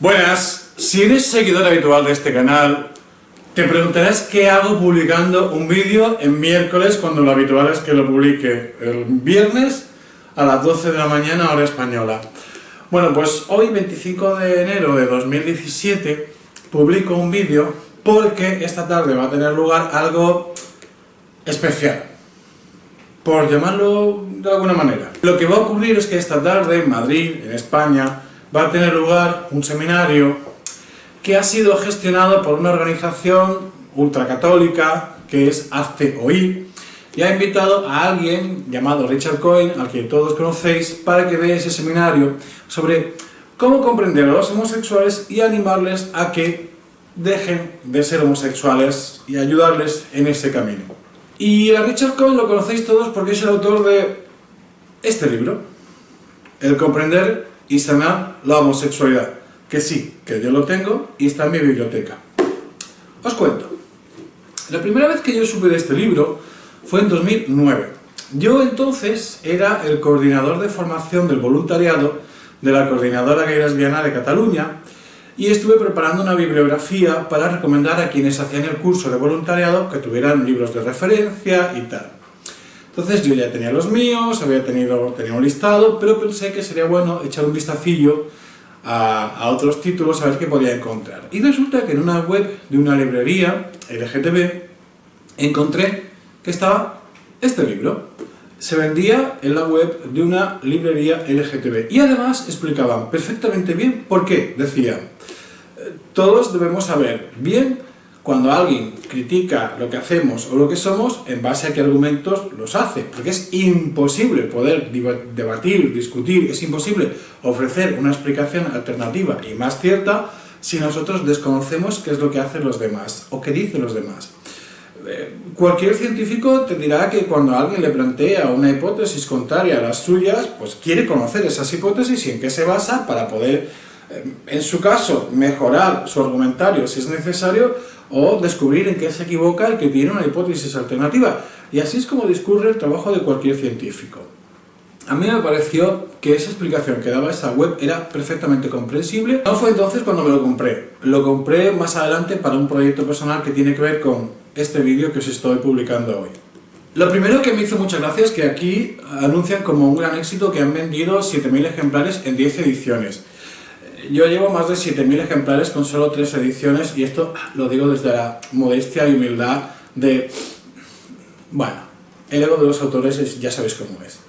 Buenas, si eres seguidor habitual de este canal, te preguntarás qué hago publicando un vídeo en miércoles cuando lo habitual es que lo publique el viernes a las 12 de la mañana hora española. Bueno, pues hoy 25 de enero de 2017 publico un vídeo porque esta tarde va a tener lugar algo especial, por llamarlo de alguna manera. Lo que va a ocurrir es que esta tarde en Madrid, en España, va a tener lugar un seminario que ha sido gestionado por una organización ultracatólica que es Hazte Oír, y ha invitado a alguien llamado Richard Cohen, al que todos conocéis, para que dé ese seminario sobre cómo comprender a los homosexuales y animarles a que dejen de ser homosexuales y ayudarles en ese camino. Y a Richard Cohen lo conocéis todos porque es el autor de este libro, El comprender y sanar la homosexualidad, que sí, que yo lo tengo y está en mi biblioteca. Os cuento. La primera vez que yo supe de este libro fue en 2009. Yo entonces era el coordinador de formación del voluntariado de la Coordinadora Gay Lesbiana de Cataluña y estuve preparando una bibliografía para recomendar a quienes hacían el curso de voluntariado que tuvieran libros de referencia y tal. Entonces yo ya tenía los míos, tenía un listado, pero pensé que sería bueno echar un vistacillo a otros títulos a ver qué podía encontrar. Y resulta que en una web de una librería LGTB encontré que estaba este libro. Se vendía en la web de una librería LGTB y además explicaban perfectamente bien por qué. Decían, todos debemos saber bien cuando alguien critica lo que hacemos o lo que somos, en base a qué argumentos los hace, porque es imposible poder debatir, discutir, es imposible ofrecer una explicación alternativa y más cierta si nosotros desconocemos qué es lo que hacen los demás o qué dicen los demás. Cualquier científico te dirá que cuando alguien le plantea una hipótesis contraria a las suyas, pues quiere conocer esas hipótesis y en qué se basa para poder, en su caso, mejorar su argumentario si es necesario, o descubrir en qué se equivoca el que tiene una hipótesis alternativa. Y así es como discurre el trabajo de cualquier científico. A mí me pareció que esa explicación que daba esa web era perfectamente comprensible. No fue entonces cuando me lo compré. Lo compré más adelante para un proyecto personal que tiene que ver con este vídeo que os estoy publicando hoy. Lo primero que me hizo mucha gracia es que aquí anuncian como un gran éxito que han vendido 7.000 ejemplares en 10 ediciones. Yo llevo más de 7.000 ejemplares con solo 3 ediciones y esto lo digo desde la modestia y humildad de... Bueno, el ego de los autores ya sabéis cómo es.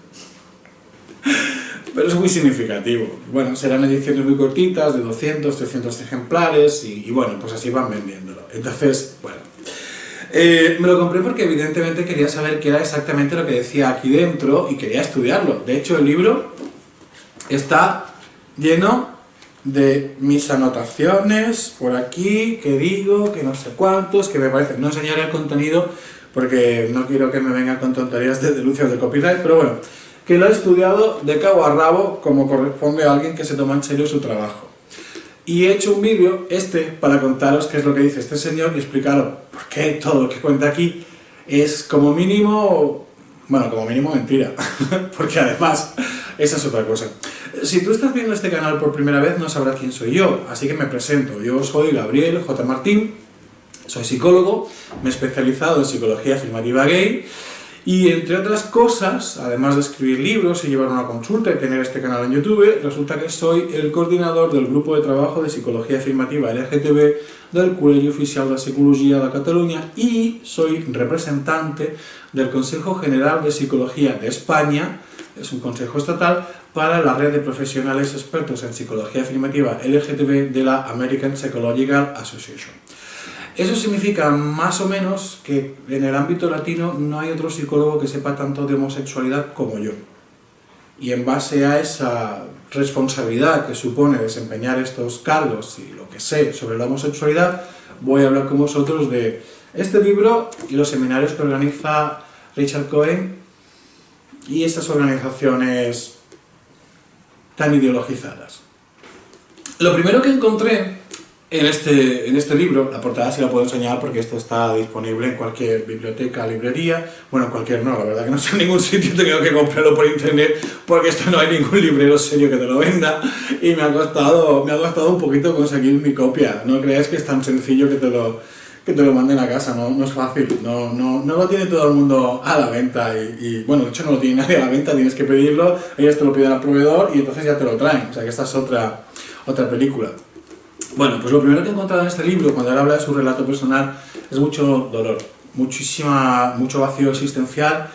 Pero es muy significativo. Bueno, serán ediciones muy cortitas, de 200, 300 ejemplares y bueno, pues así van vendiéndolo. Entonces, bueno... me lo compré porque evidentemente quería saber qué era exactamente lo que decía aquí dentro y quería estudiarlo. De hecho, el libro está lleno de mis anotaciones por aquí, que digo, que no sé cuántos, que me parece, no enseñaré el contenido porque no quiero que me vengan con tonterías de denuncias de copyright, pero bueno, que lo he estudiado de cabo a rabo como corresponde a alguien que se toma en serio su trabajo. Y he hecho un vídeo, para contaros qué es lo que dice este señor y explicaros por qué todo lo que cuenta aquí es como mínimo, bueno, como mínimo mentira, porque además esa es otra cosa. Si tú estás viendo este canal por primera vez no sabrás quién soy yo, así que me presento. Yo soy Gabriel J. Martín, soy psicólogo, me he especializado en psicología afirmativa gay y entre otras cosas, además de escribir libros y llevar una consulta y tener este canal en YouTube, resulta que soy el coordinador del grupo de trabajo de psicología afirmativa LGTB del Col·legi Oficial de Psicologia de Catalunya y soy representante del Consejo General de Psicología de España, es un consejo estatal, para la red de profesionales expertos en psicología afirmativa LGTB de la American Psychological Association. Eso significa más o menos que en el ámbito latino no hay otro psicólogo que sepa tanto de homosexualidad como yo. Y en base a esa responsabilidad que supone desempeñar estos cargos y lo que sé sobre la homosexualidad, voy a hablar con vosotros de este libro y los seminarios que organiza Richard Cohen y estas organizaciones tan ideologizadas. Lo primero que encontré En este libro, la portada sí la puedo enseñar porque esto está disponible en cualquier biblioteca, librería, bueno, cualquier no, la verdad que no sé en ningún sitio, tengo que comprarlo por internet porque esto no hay ningún librero serio que te lo venda y me ha costado un poquito conseguir mi copia, no creas que es tan sencillo que te lo manden a casa, no es fácil, no lo tiene todo el mundo a la venta y bueno, de hecho no lo tiene nadie a la venta, tienes que pedirlo, ellos te lo piden al proveedor y entonces ya te lo traen, o sea que esta es otra película. Bueno, pues lo primero que he encontrado en este libro, cuando él habla de su relato personal, es mucho dolor, mucho vacío existencial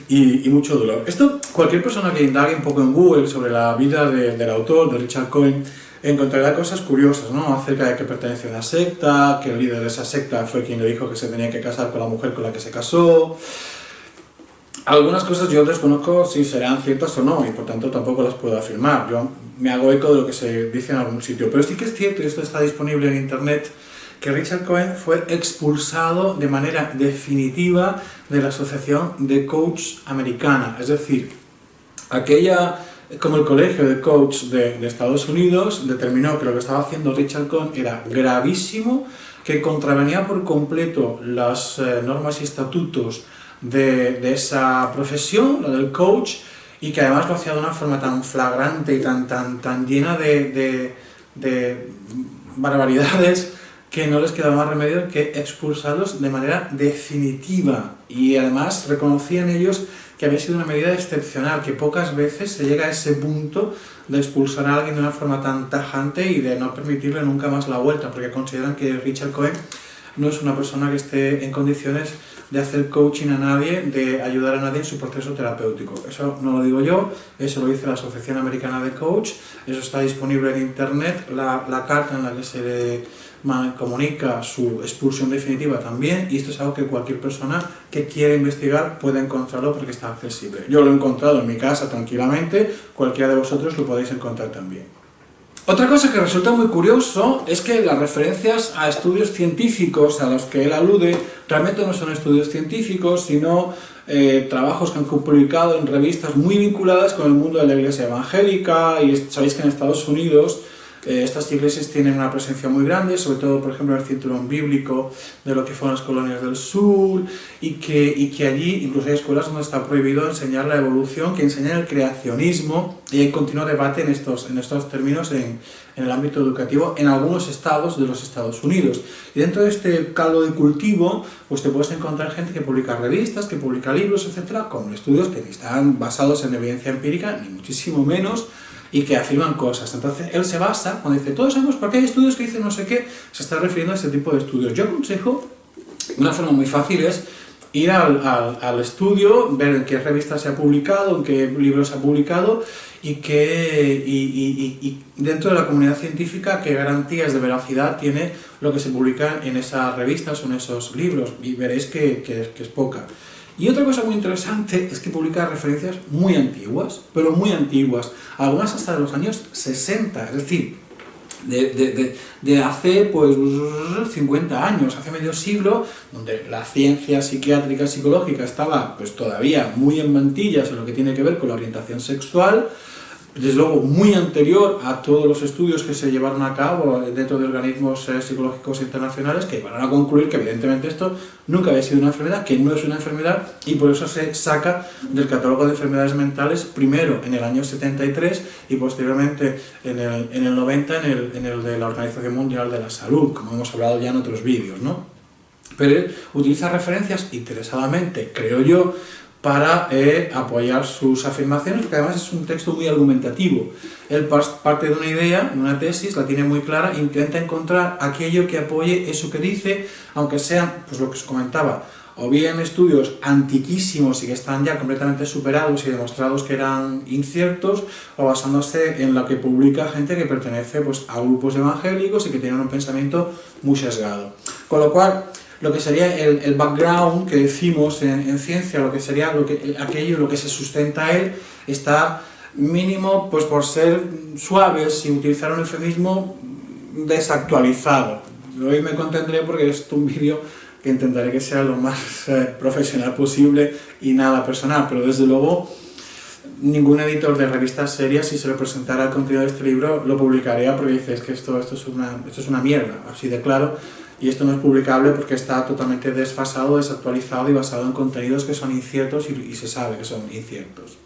y mucho dolor. Esto, cualquier persona que indague un poco en Google sobre la vida del autor, de Richard Cohen, encontrará cosas curiosas, ¿no? Acerca de que pertenece a una secta, que el líder de esa secta fue quien le dijo que se tenía que casar con la mujer con la que se casó. Algunas cosas yo desconozco si serán ciertas o no, y por tanto tampoco las puedo afirmar. Yo me hago eco de lo que se dice en algún sitio. Pero sí que es cierto, y esto está disponible en internet, que Richard Cohen fue expulsado de manera definitiva de la Asociación de Coach Americana. Es decir, como el colegio de coach de Estados Unidos determinó que lo que estaba haciendo Richard Cohen era gravísimo, que contravenía por completo las normas y estatutos de esa profesión, la del coach, y que además lo hacía de una forma tan flagrante y tan llena de barbaridades que no les quedaba más remedio que expulsarlos de manera definitiva. Y además reconocían ellos que había sido una medida excepcional, que pocas veces se llega a ese punto de expulsar a alguien de una forma tan tajante y de no permitirle nunca más la vuelta, porque consideran que Richard Cohen no es una persona que esté en condiciones de hacer coaching a nadie, de ayudar a nadie en su proceso terapéutico. Eso no lo digo yo, eso lo dice la Asociación Americana de Coach, eso está disponible en internet, la carta en la que se le comunica su expulsión definitiva también, y esto es algo que cualquier persona que quiera investigar puede encontrarlo porque está accesible. Yo lo he encontrado en mi casa tranquilamente, cualquiera de vosotros lo podéis encontrar también. Otra cosa que resulta muy curioso es que las referencias a estudios científicos a los que él alude realmente no son estudios científicos, sino trabajos que han publicado en revistas muy vinculadas con el mundo de la iglesia evangélica, y sabéis que en Estados Unidos estas iglesias tienen una presencia muy grande, sobre todo, por ejemplo, en el cinturón bíblico de lo que fueron las colonias del sur, y que allí incluso hay escuelas donde está prohibido enseñar la evolución, que enseñan el creacionismo, y hay continuo debate en estos términos en el ámbito educativo en algunos estados de los Estados Unidos. Y dentro de este caldo de cultivo, pues te puedes encontrar gente que publica revistas, que publica libros, etcétera, con estudios que ni están basados en evidencia empírica, ni muchísimo menos, y que afirman cosas. Entonces él se basa, cuando dice, todos sabemos por qué hay estudios que dicen no sé qué, se está refiriendo a este tipo de estudios. Yo aconsejo, una forma muy fácil es ir al estudio, ver en qué revista se ha publicado, en qué libros se ha publicado, y dentro de la comunidad científica qué garantías de veracidad tiene lo que se publica en esas revistas o en esos libros, y veréis que es poca. Y otra cosa muy interesante es que publica referencias muy antiguas, pero muy antiguas, algunas hasta de los años 60, es decir, de hace pues 50 años, hace medio siglo, donde la ciencia psiquiátrica psicológica estaba pues todavía muy en mantillas en lo que tiene que ver con la orientación sexual, desde luego muy anterior a todos los estudios que se llevaron a cabo dentro de organismos psicológicos internacionales, que van a concluir que evidentemente esto nunca había sido una enfermedad, que no es una enfermedad, y por eso se saca del catálogo de enfermedades mentales primero en el año 73 y posteriormente en el 90 en el de la Organización Mundial de la Salud, como hemos hablado ya en otros vídeos, ¿no? Pero él utiliza referencias interesadamente, creo yo, para apoyar sus afirmaciones, porque además es un texto muy argumentativo. Él parte de una idea, de una tesis, la tiene muy clara, e intenta encontrar aquello que apoye eso que dice, aunque sean, pues lo que os comentaba, o bien estudios antiquísimos y que están ya completamente superados y demostrados que eran inciertos, o basándose en lo que publica gente que pertenece pues, a grupos evangélicos y que tienen un pensamiento muy sesgado. Con lo cual, lo que sería el background que decimos en ciencia, lo que sería aquello lo que se sustenta él, está mínimo, pues por ser suaves y utilizar un eufemismo, desactualizado. Hoy me contendré porque es un vídeo que intentaré que sea lo más profesional posible y nada personal, pero desde luego ningún editor de revistas serias, si se le presentara el contenido de este libro, lo publicaría porque dice, es que esto es una mierda, así de claro, y esto no es publicable porque está totalmente desfasado, desactualizado y basado en contenidos que son inciertos y se sabe que son inciertos.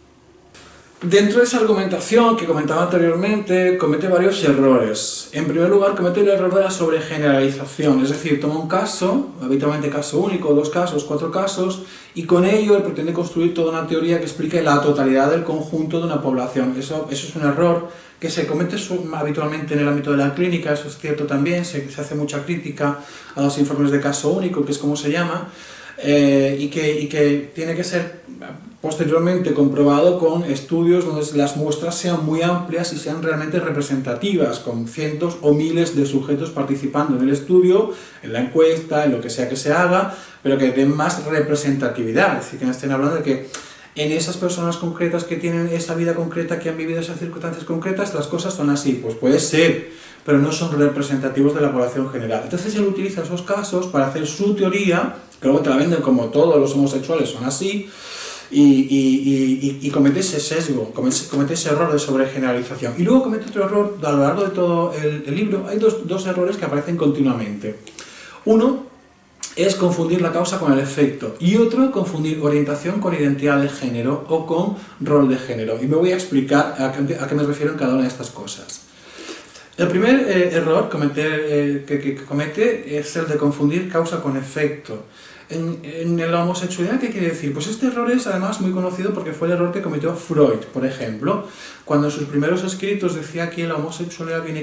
Dentro de esa argumentación que comentaba anteriormente, comete varios errores. En primer lugar, comete el error de la sobregeneralización, es decir, toma un caso, habitualmente caso único, 2 casos, 4 casos, y con ello él pretende construir toda una teoría que explique la totalidad del conjunto de una población. Eso es un error que se comete habitualmente en el ámbito de la clínica, eso es cierto también, se hace mucha crítica a los informes de caso único, que es como se llama, y que tiene que ser posteriormente comprobado con estudios donde las muestras sean muy amplias y sean realmente representativas, con cientos o miles de sujetos participando en el estudio, en la encuesta, en lo que sea que se haga, pero que den más representatividad, es decir, que no estén hablando de que en esas personas concretas que tienen esa vida concreta, que han vivido esas circunstancias concretas, las cosas son así. Pues puede ser, pero no son representativos de la población general. Entonces él utiliza esos casos para hacer su teoría, que luego te la venden como todos los homosexuales son así, y comete ese sesgo, comete ese error de sobregeneralización. Y luego comete otro error, a lo largo de todo el libro, hay dos errores que aparecen continuamente. Uno es confundir la causa con el efecto, y otro, confundir orientación con identidad de género o con rol de género. Y me voy a explicar a qué me refiero en cada una de estas cosas. El primer error que comete es el de confundir causa con efecto. En la homosexualidad, ¿qué quiere decir? Pues este error es además muy conocido porque fue el error que cometió Freud, por ejemplo, cuando en sus primeros escritos decía que la homosexualidad viene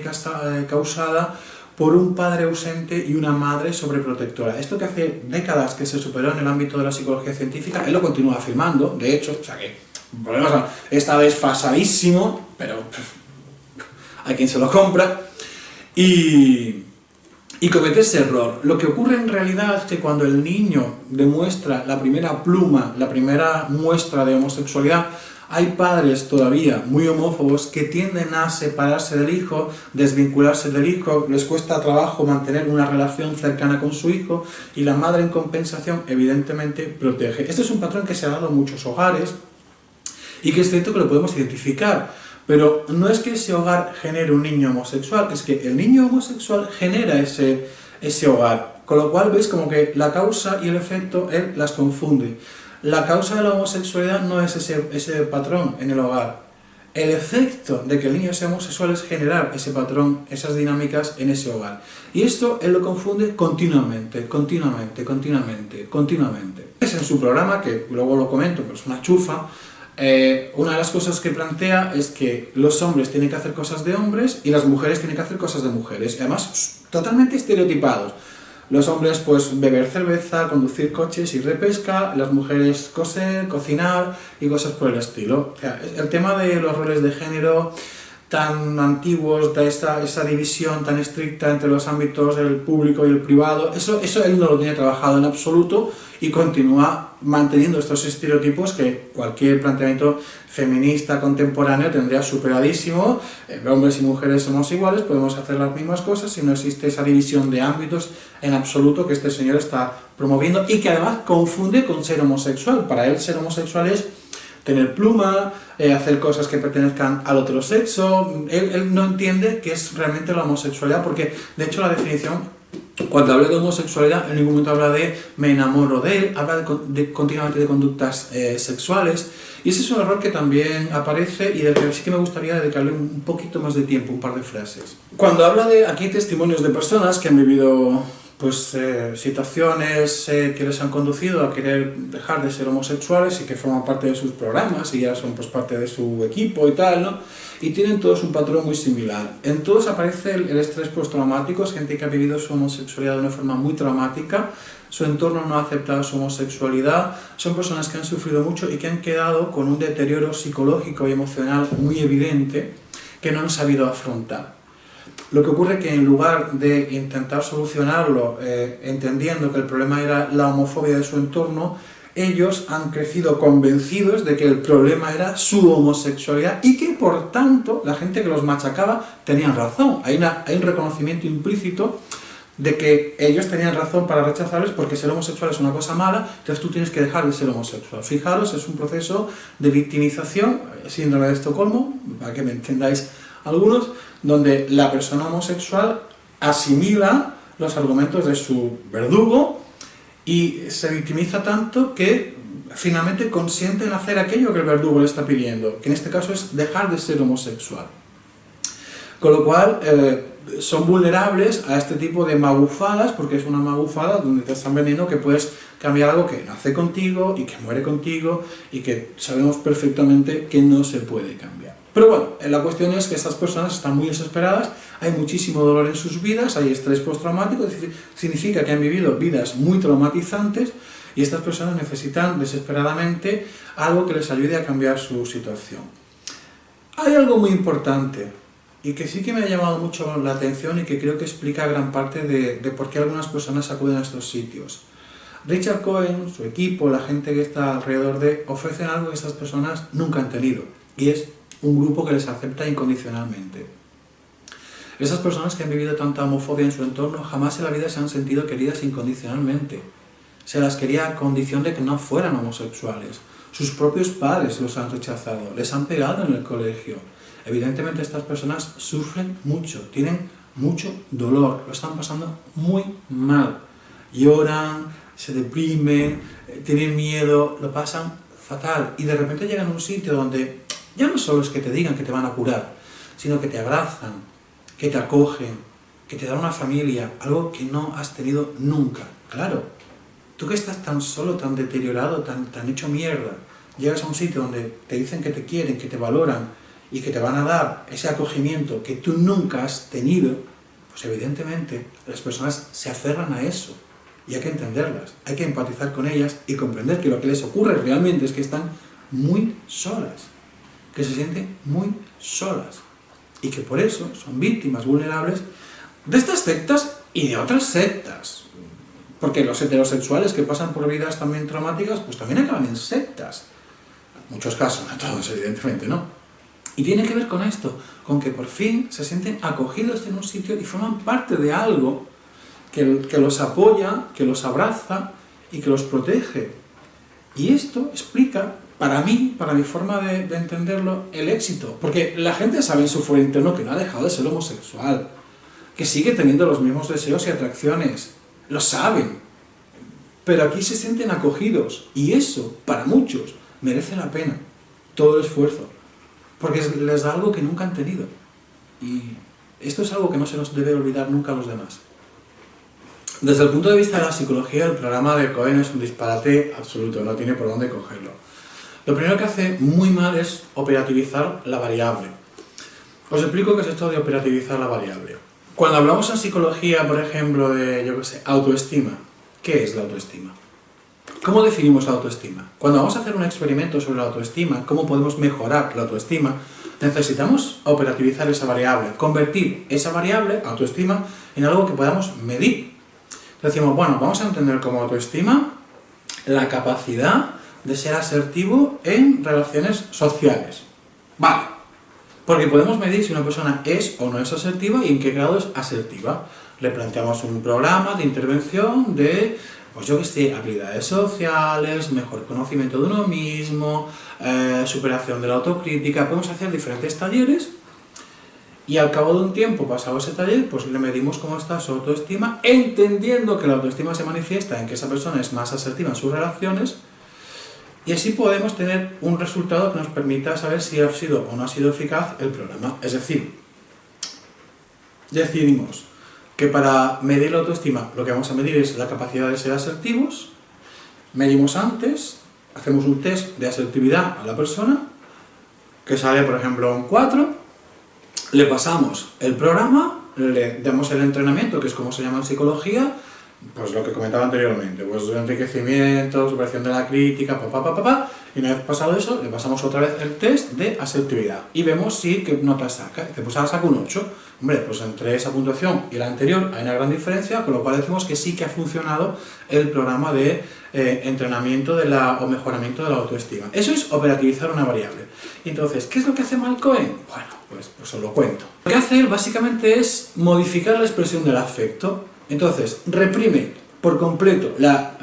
causada por un padre ausente y una madre sobreprotectora. Esto que hace décadas que se superó en el ámbito de la psicología científica, él lo continúa afirmando, de hecho, o sea que está desfasadísimo, pero hay quien se lo compra, y comete ese error. Lo que ocurre en realidad es que cuando el niño demuestra la primera pluma, la primera muestra de homosexualidad, hay padres todavía muy homófobos que tienden a separarse del hijo, desvincularse del hijo, les cuesta trabajo mantener una relación cercana con su hijo, y la madre en compensación evidentemente protege. Este es un patrón que se ha dado en muchos hogares y que es cierto que lo podemos identificar, pero no es que ese hogar genere un niño homosexual, es que el niño homosexual genera ese hogar, con lo cual veis como que la causa y el efecto él las confunde. La causa de la homosexualidad no es ese patrón en el hogar. El efecto de que el niño sea homosexual es generar ese patrón, esas dinámicas en ese hogar. Y esto él lo confunde continuamente. Es en su programa, que luego lo comento, pero es una chufa, una de las cosas que plantea es que los hombres tienen que hacer cosas de hombres y las mujeres tienen que hacer cosas de mujeres. Y además, totalmente estereotipados. Los hombres, pues, beber cerveza, conducir coches y repesca, las mujeres coser, cocinar y cosas por el estilo. O sea, el tema de los roles de género tan antiguos, de esa división tan estricta entre los ámbitos del público y el privado, eso él no lo tiene trabajado en absoluto y continúa manteniendo estos estereotipos que cualquier planteamiento feminista contemporáneo tendría superadísimo. Hombres y mujeres somos iguales, podemos hacer las mismas cosas y no existe esa división de ámbitos en absoluto que este señor está promoviendo y que además confunde con ser homosexual. Para él ser homosexual es tener pluma, hacer cosas que pertenezcan al otro sexo. Él no entiende qué es realmente la homosexualidad, porque de hecho la definición, cuando habla de homosexualidad, en ningún momento habla de me enamoro de él, habla continuamente de conductas sexuales, y ese es un error que también aparece y del que sí que me gustaría dedicarle un poquito más de tiempo, un par de frases. Cuando habla de aquí testimonios de personas que han vivido pues situaciones que les han conducido a querer dejar de ser homosexuales y que forman parte de sus programas y ya son pues parte de su equipo y tal, ¿no? Y tienen todos un patrón muy similar. En todos aparece el estrés postraumático, es gente que ha vivido su homosexualidad de una forma muy traumática, su entorno no ha aceptado su homosexualidad, son personas que han sufrido mucho y que han quedado con un deterioro psicológico y emocional muy evidente que no han sabido afrontar. Lo que ocurre es que en lugar de intentar solucionarlo entendiendo que el problema era la homofobia de su entorno, ellos han crecido convencidos de que el problema era su homosexualidad y que por tanto la gente que los machacaba tenían razón. Hay un reconocimiento implícito de que ellos tenían razón para rechazarles porque ser homosexual es una cosa mala, entonces tú tienes que dejar de ser homosexual. Fijaros, es un proceso de victimización, síndrome de Estocolmo, para que me entendáis algunos, donde la persona homosexual asimila los argumentos de su verdugo y se victimiza tanto que finalmente consiente en hacer aquello que el verdugo le está pidiendo, que en este caso es dejar de ser homosexual. Con lo cual, son vulnerables a este tipo de magufadas, porque es una magufada donde te están vendiendo que puedes cambiar algo que nace contigo y que muere contigo y que sabemos perfectamente que no se puede cambiar. Pero bueno, la cuestión es que estas personas están muy desesperadas, hay muchísimo dolor en sus vidas, hay estrés postraumático, significa que han vivido vidas muy traumatizantes y estas personas necesitan desesperadamente algo que les ayude a cambiar su situación. Hay algo muy importante y que sí que me ha llamado mucho la atención y que creo que explica gran parte de por qué algunas personas acuden a estos sitios. Richard Cohen, su equipo, la gente que está alrededor de, ofrecen algo que estas personas nunca han tenido, y es un grupo que les acepta incondicionalmente. Esas personas que han vivido tanta homofobia en su entorno jamás en la vida se han sentido queridas incondicionalmente. Se las quería a condición de que no fueran homosexuales. Sus propios padres los han rechazado, les han pegado en el colegio. Evidentemente estas personas sufren mucho, tienen mucho dolor, lo están pasando muy mal. Lloran, se deprimen, tienen miedo, lo pasan fatal. Y de repente llegan a un sitio donde ya no solo es que te digan que te van a curar, sino que te abrazan, que te acogen, que te dan una familia, algo que no has tenido nunca. Claro, tú que estás tan solo, tan deteriorado, tan hecho mierda, llegas a un sitio donde te dicen que te quieren, que te valoran y que te van a dar ese acogimiento que tú nunca has tenido, pues evidentemente las personas se aferran a eso y hay que entenderlas, hay que empatizar con ellas y comprender que lo que les ocurre realmente es que están muy solas, que se sienten muy solas y que por eso son víctimas vulnerables de estas sectas y de otras sectas. Porque los heterosexuales que pasan por vidas también traumáticas, pues también acaban en sectas. En muchos casos, no todos, evidentemente, ¿no? Y tiene que ver con esto, con que por fin se sienten acogidos en un sitio y forman parte de algo que los apoya, que los abraza y que los protege. Y esto explica, para mí, para mi forma de entenderlo, el éxito. Porque la gente sabe en su foro interno que no ha dejado de ser homosexual, que sigue teniendo los mismos deseos y atracciones. Lo saben, pero aquí se sienten acogidos y eso, para muchos, merece la pena, todo el esfuerzo, porque les da algo que nunca han tenido y esto es algo que no se nos debe olvidar nunca a los demás. Desde el punto de vista de la psicología, el programa de Cohen es un disparate absoluto, no tiene por dónde cogerlo. Lo primero que hace muy mal es operativizar la variable. Os explico qué es esto de operativizar la variable. Cuando hablamos en psicología, por ejemplo, de, yo qué sé, autoestima, ¿qué es la autoestima? ¿Cómo definimos la autoestima? Cuando vamos a hacer un experimento sobre la autoestima, ¿cómo podemos mejorar la autoestima? Necesitamos operativizar esa variable, convertir esa variable, autoestima, en algo que podamos medir. Decimos, bueno, vamos a entender como autoestima la capacidad de ser asertivo en relaciones sociales. Vale. Porque podemos medir si una persona es o no es asertiva y en qué grado es asertiva. Le planteamos un programa de intervención de, pues yo que sé, habilidades sociales, mejor conocimiento de uno mismo, superación de la autocrítica. Podemos hacer diferentes talleres y al cabo de un tiempo, pasado ese taller, pues le medimos cómo está su autoestima, entendiendo que la autoestima se manifiesta en que esa persona es más asertiva en sus relaciones. Y así podemos tener un resultado que nos permita saber si ha sido o no ha sido eficaz el programa. Es decir, decidimos que para medir la autoestima lo que vamos a medir es la capacidad de ser asertivos, medimos antes, hacemos un test de asertividad a la persona, que sale por ejemplo un 4, le pasamos el programa, le damos el entrenamiento, que es como se llama en psicología, pues lo que comentaba anteriormente, pues enriquecimiento, superación de la crítica, y una vez pasado eso, le pasamos otra vez el test de asertividad y vemos si qué nota saca. Dice, pues ahora saca un 8. Hombre, pues entre esa puntuación y la anterior hay una gran diferencia, con lo cual decimos que sí que ha funcionado el programa de entrenamiento o mejoramiento de la autoestima. Eso es operativizar una variable. Entonces, ¿qué es lo que hace mal Cohen? Bueno, pues os lo cuento. Lo que hace él básicamente es modificar la expresión del afecto. Entonces, reprime por completo la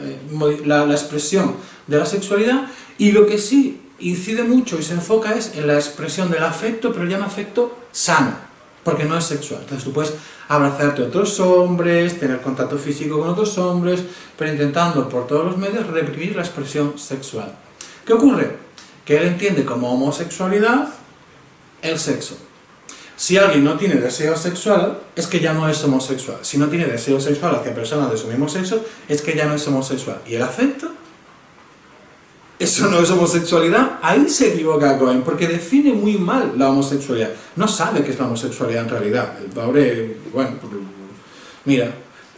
expresión de la sexualidad, y lo que sí incide mucho y se enfoca es en la expresión del afecto, pero llama afecto sano, porque no es sexual. Entonces tú puedes abrazarte a otros hombres, tener contacto físico con otros hombres, pero intentando por todos los medios reprimir la expresión sexual. ¿Qué ocurre? Que él entiende como homosexualidad el sexo. Si alguien no tiene deseo sexual, es que ya no es homosexual. Si no tiene deseo sexual hacia personas de su mismo sexo, es que ya no es homosexual. ¿Y el afecto? ¿Eso no es homosexualidad? Ahí se equivoca Cohen, porque define muy mal la homosexualidad. No sabe qué es la homosexualidad en realidad. El pobre, bueno, mira,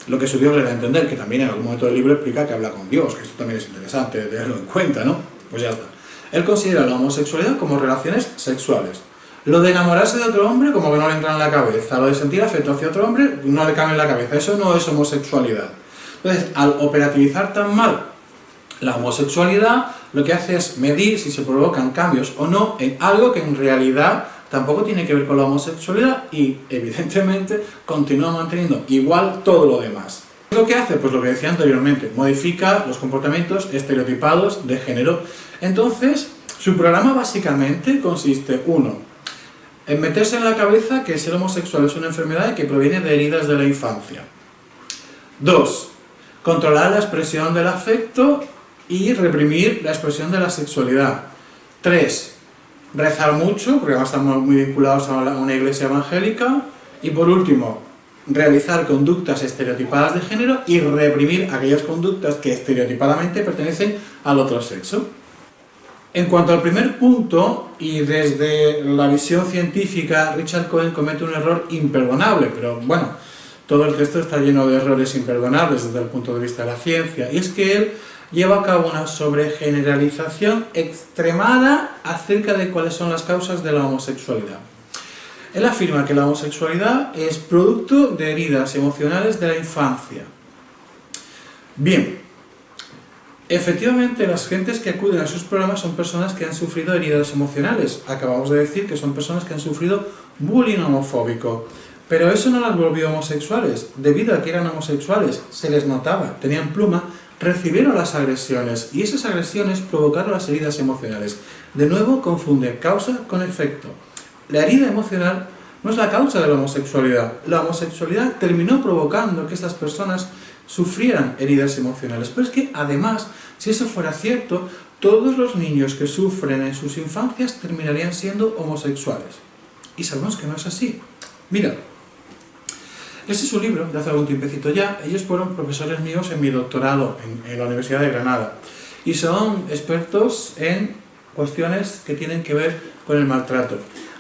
lo que subió le da a entender, que también en algún momento del libro explica que habla con Dios, que esto también es interesante tenerlo en cuenta, ¿no? Pues ya está. Él considera la homosexualidad como relaciones sexuales. Lo de enamorarse de otro hombre, como que no le entra en la cabeza. Lo de sentir afecto hacia otro hombre, no le cabe en la cabeza. Eso no es homosexualidad. Entonces, al operativizar tan mal la homosexualidad, lo que hace es medir si se provocan cambios o no en algo que en realidad tampoco tiene que ver con la homosexualidad y, evidentemente, continúa manteniendo igual todo lo demás. ¿Qué es lo que hace? Pues lo que decía anteriormente, modifica los comportamientos estereotipados de género. Entonces, su programa básicamente consiste, uno, en meterse en la cabeza que ser homosexual es una enfermedad que proviene de heridas de la infancia. 2. Controlar la expresión del afecto y reprimir la expresión de la sexualidad. 3. Rezar mucho, porque además estamos muy vinculados a una iglesia evangélica. Y por último, realizar conductas estereotipadas de género y reprimir aquellas conductas que estereotipadamente pertenecen al otro sexo. En cuanto al primer punto, y desde la visión científica, Richard Cohen comete un error imperdonable, pero bueno, todo el texto está lleno de errores imperdonables desde el punto de vista de la ciencia, y es que él lleva a cabo una sobregeneralización extremada acerca de cuáles son las causas de la homosexualidad. Él afirma que la homosexualidad es producto de heridas emocionales de la infancia. Bien. Efectivamente, las gentes que acuden a sus programas son personas que han sufrido heridas emocionales. Acabamos de decir que son personas que han sufrido bullying homofóbico. Pero eso no las volvió homosexuales. Debido a que eran homosexuales, se les notaba, tenían pluma, recibieron las agresiones y esas agresiones provocaron las heridas emocionales. De nuevo, confunde causa con efecto. La herida emocional no es la causa de la homosexualidad. La homosexualidad terminó provocando que estas personas sufrieran heridas emocionales. Pero es que, además, si eso fuera cierto, todos los niños que sufren en sus infancias terminarían siendo homosexuales. Y sabemos que no es así. Mira, este es un libro de hace algún tiempecito ya. Ellos fueron profesores míos en mi doctorado en la Universidad de Granada. Y son expertos en cuestiones que tienen que ver con el maltrato.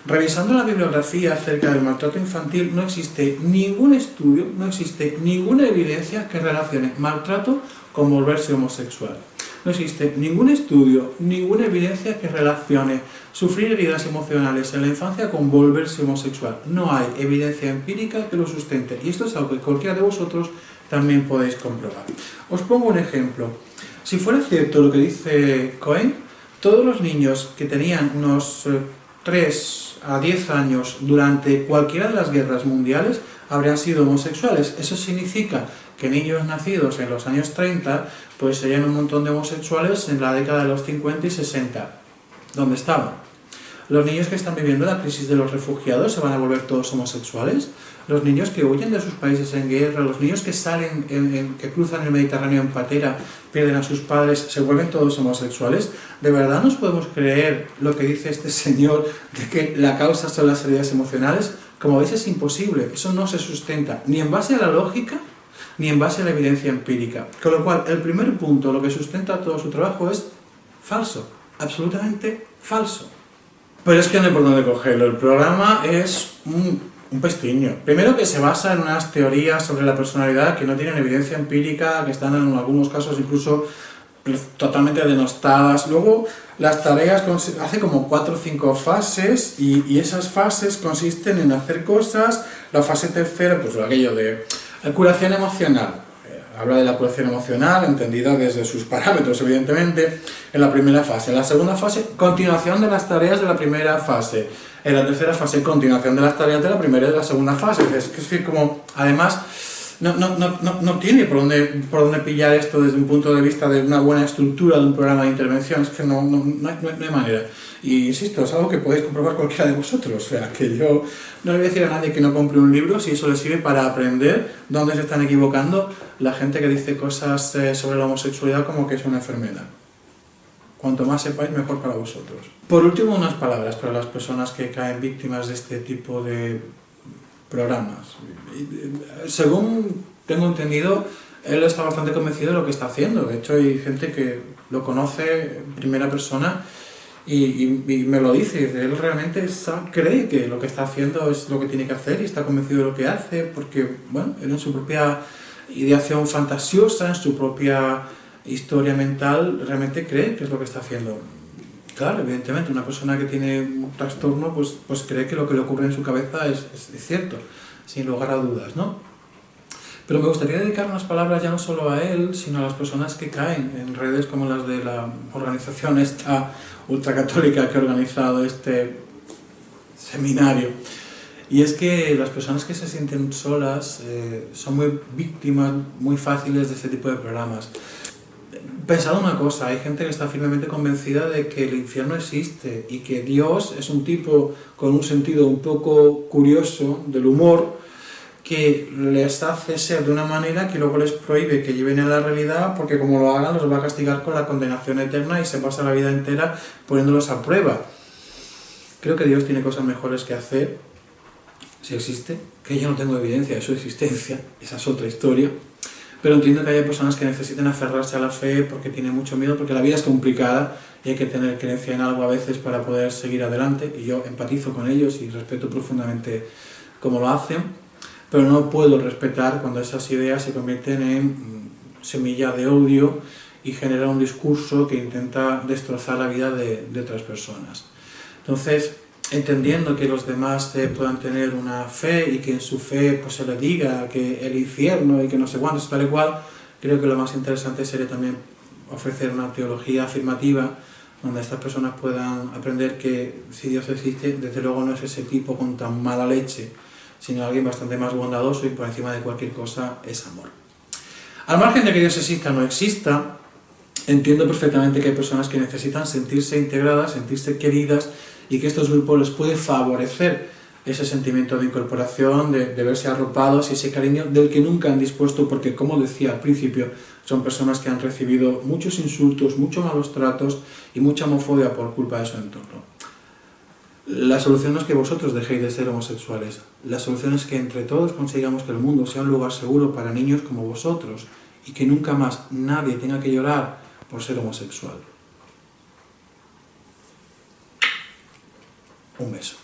Revisando la bibliografía acerca del maltrato infantil, no existe ningún estudio, no existe ninguna evidencia que relacione maltrato con volverse homosexual. No existe ningún estudio, ninguna evidencia que relacione sufrir heridas emocionales en la infancia con volverse homosexual. No hay evidencia empírica que lo sustente. Y esto es algo que cualquiera de vosotros también podéis comprobar. Os pongo un ejemplo. Si fuera cierto lo que dice Cohen, todos los niños que tenían unos 3 a 10 años durante cualquiera de las guerras mundiales habrían sido homosexuales. Eso significa que niños nacidos en los años 30 pues serían un montón de homosexuales en la década de los 50 y 60. ¿Dónde estaban? Los niños que están viviendo la crisis de los refugiados se van a volver todos homosexuales. Los niños que huyen de sus países en guerra, los niños que salen, que cruzan el Mediterráneo en patera, pierden a sus padres, se vuelven todos homosexuales. ¿De verdad nos podemos creer lo que dice este señor de que la causa son las heridas emocionales? Como veis, es imposible. Eso no se sustenta ni en base a la lógica ni en base a la evidencia empírica. Con lo cual, el primer punto, lo que sustenta todo su trabajo, es falso, absolutamente falso. Pero es que no hay por dónde cogerlo. El programa es un pestiño. Primero, que se basa en unas teorías sobre la personalidad que no tienen evidencia empírica, que están en algunos casos incluso totalmente denostadas. Luego, las tareas hace como 4 o 5 fases y esas fases consisten en hacer cosas. La fase tercera, pues aquello de curación emocional. Habla de la curación emocional, entendida desde sus parámetros, evidentemente, en la primera fase. En la segunda fase, continuación de las tareas de la primera fase. En la tercera fase, continuación de las tareas de la primera y de la segunda fase. Es decir, como, además, no tiene por dónde pillar esto desde un punto de vista de una buena estructura de un programa de intervención, es que no hay manera. Y insisto, es algo que podéis comprobar cualquiera de vosotros, o sea, que yo no le voy a decir a nadie que no compre un libro si eso le sirve para aprender dónde se están equivocando la gente que dice cosas sobre la homosexualidad como que es una enfermedad. Cuanto más sepáis, mejor para vosotros. Por último, unas palabras para las personas que caen víctimas de este tipo de programas. Según tengo entendido, él está bastante convencido de lo que está haciendo. De hecho, hay gente que lo conoce en primera persona y me lo dice. Él realmente cree que lo que está haciendo es lo que tiene que hacer y está convencido de lo que hace porque, bueno, él en su propia ideación fantasiosa, en su propia historia mental, realmente cree que es lo que está haciendo. Claro, evidentemente, una persona que tiene un trastorno pues cree que lo que le ocurre en su cabeza es cierto, sin lugar a dudas, ¿no? Pero me gustaría dedicar unas palabras ya no solo a él, sino a las personas que caen en redes como las de la organización esta ultracatólica que ha organizado este seminario. Y es que las personas que se sienten solas son muy víctimas, muy fáciles de este tipo de programas. Pensad una cosa, hay gente que está firmemente convencida de que el infierno existe y que Dios es un tipo con un sentido un poco curioso del humor que les hace ser de una manera que luego les prohíbe que lleven a la realidad porque como lo hagan los va a castigar con la condenación eterna y se pasa la vida entera poniéndolos a prueba. Creo que Dios tiene cosas mejores que hacer, si existe, que yo no tengo evidencia de su existencia, esa es otra historia. Pero entiendo que haya personas que necesiten aferrarse a la fe porque tienen mucho miedo, porque la vida es complicada y hay que tener creencia en algo a veces para poder seguir adelante. Y yo empatizo con ellos y respeto profundamente cómo lo hacen, pero no puedo respetar cuando esas ideas se convierten en semilla de odio y generan un discurso que intenta destrozar la vida de otras personas. Entonces, entendiendo que los demás puedan tener una fe y que en su fe pues, se les diga que el infierno y que no sé cuánto, tal y cual, creo que lo más interesante sería también ofrecer una teología afirmativa donde estas personas puedan aprender que si Dios existe, desde luego no es ese tipo con tan mala leche, sino alguien bastante más bondadoso y por encima de cualquier cosa es amor. Al margen de que Dios exista o no exista, entiendo perfectamente que hay personas que necesitan sentirse integradas, sentirse queridas, y que estos grupos les puede favorecer ese sentimiento de incorporación, de verse arropados y ese cariño del que nunca han dispuesto porque, como decía al principio, son personas que han recibido muchos insultos, muchos malos tratos y mucha homofobia por culpa de su entorno. La solución no es que vosotros dejéis de ser homosexuales, la solución es que entre todos consigamos que el mundo sea un lugar seguro para niños como vosotros y que nunca más nadie tenga que llorar por ser homosexual. Un beso.